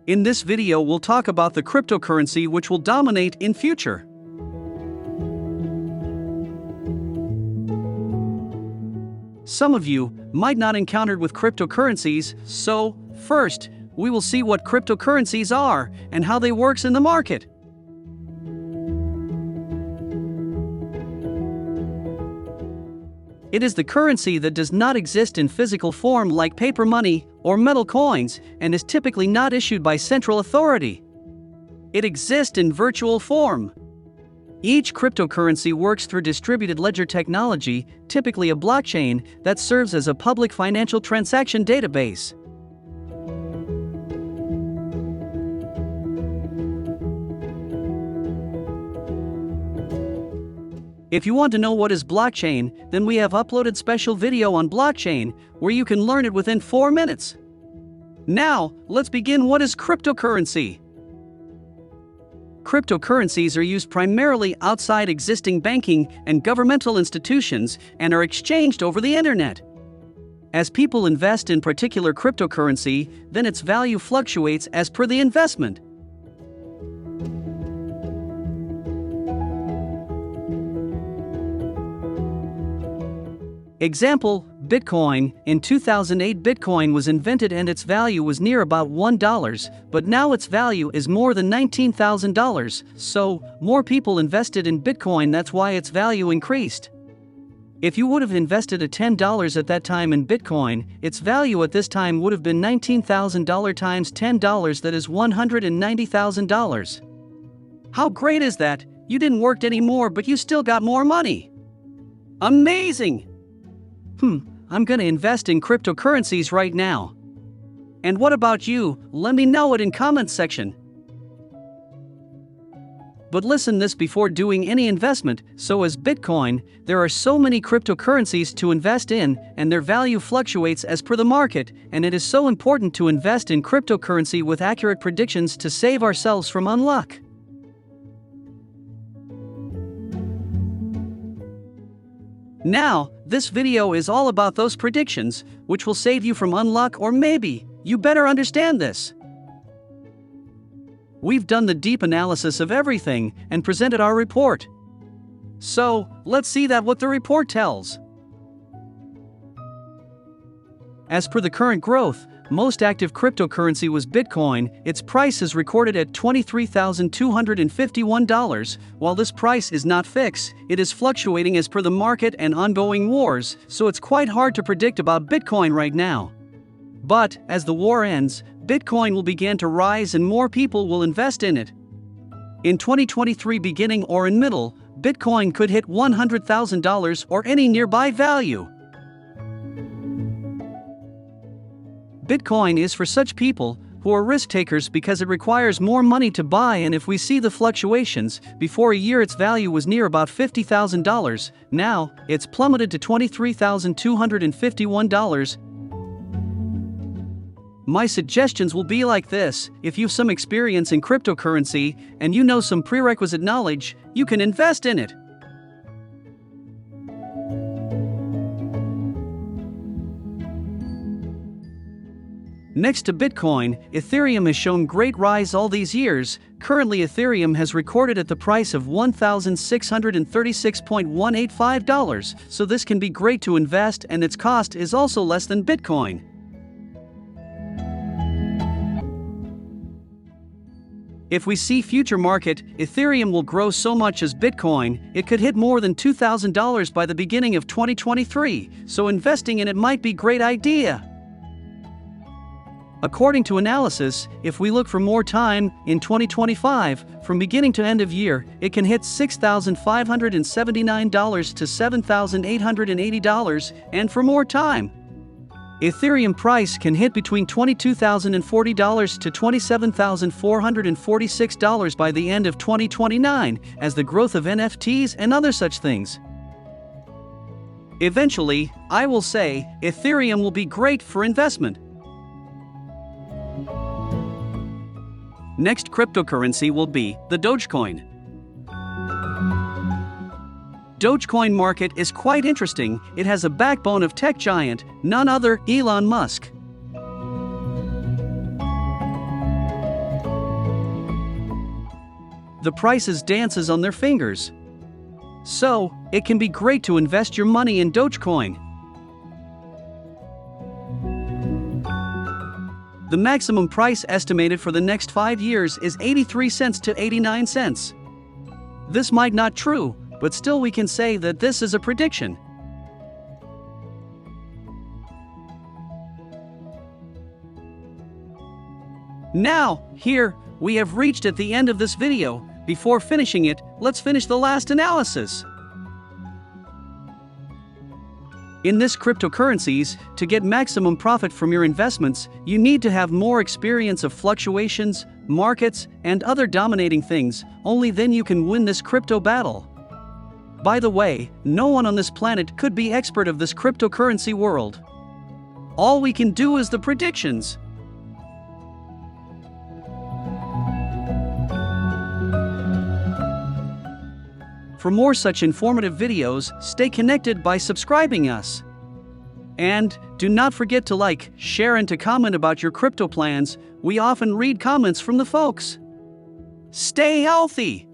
In this video we'll talk about the cryptocurrency which will dominate in future. Some of you might not encountered with cryptocurrencies, so first, we will see what cryptocurrencies are and how they works in the market. It is the currency that does not exist in physical form like paper money or metal coins and is typically not issued by central authority. It exists in virtual form. Each cryptocurrency works through distributed ledger technology, typically a blockchain, that serves as a public financial transaction database. If you want to know what is blockchain, then we have uploaded special video on blockchain where you can learn it within 4 minutes. Now, let's begin. What is cryptocurrency? Cryptocurrencies are used primarily outside existing banking and governmental institutions and are exchanged over the internet. As people invest in particular cryptocurrency, then its value fluctuates as per the investment. Example, Bitcoin. In 2008, Bitcoin was invented and its value was near about $1, but now its value is more than $19,000, so more people invested in Bitcoin, that's why its value increased. If you would have invested $10 at that time in Bitcoin, its value at this time would have been $19,000 times $10, that is $190,000. How great is that? You didn't work anymore, but you still got more money. Amazing! I'm gonna invest in cryptocurrencies right now. And what about you? Let me know it in comments section. But listen this before doing any investment. So as Bitcoin, there are so many cryptocurrencies to invest in, and their value fluctuates as per the market, and it is so important to invest in cryptocurrency with accurate predictions to save ourselves from unluck. Now, this video is all about those predictions, which will save you from unluck, or maybe you better understand this. We've done the deep analysis of everything and presented our report. So, let's see what the report tells. As per the current growth, most active cryptocurrency was Bitcoin. Its price is recorded at $23,251. While this price is not fixed, it is fluctuating as per the market and ongoing wars, so it's quite hard to predict about Bitcoin right now. But, as the war ends, Bitcoin will begin to rise and more people will invest in it. In 2023 beginning or in middle, Bitcoin could hit $100,000 or any nearby value. Bitcoin is for such people who are risk takers because it requires more money to buy, and if we see the fluctuations, before a year its value was near about $50,000, now it's plummeted to $23,251. My suggestions will be like this: if you have some experience in cryptocurrency and you know some prerequisite knowledge, you can invest in it. Next to Bitcoin, Ethereum has shown great rise all these years. Currently, Ethereum has recorded at the price of $1,636.185, so this can be great to invest, and its cost is also less than Bitcoin. If we see future market, Ethereum will grow so much as Bitcoin, it could hit more than $2,000 by the beginning of 2023, so investing in it might be a great idea. According to analysis, if we look for more time, in 2025, from beginning to end of year, it can hit $6,579 to $7,880, and for more time. Ethereum price can hit between $22,040 to $27,446 by the end of 2029, as the growth of NFTs and other such things. Eventually, I will say, Ethereum will be great for investment. Next cryptocurrency will be the Dogecoin. Dogecoin market is quite interesting. It has a backbone of tech giant, none other, Elon Musk. the prices dances on their fingers. So, it can be great to invest your money in Dogecoin. The maximum price estimated for the next 5 years is 83 cents to 89 cents. This might not true, but still we can say that this is a prediction. Now, here, we have reached at the end of this video. Before finishing it, let's finish the last analysis. In this cryptocurrencies, to get maximum profit from your investments, you need to have more experience of fluctuations, markets, and other dominating things. Only then you can win this crypto battle. By the way, no one on this planet could be expert of this cryptocurrency world. All we can do is the predictions. For more such informative videos, stay connected by subscribing us. And do not forget to like, share and to comment about your crypto plans. We often read comments from the folks. Stay healthy!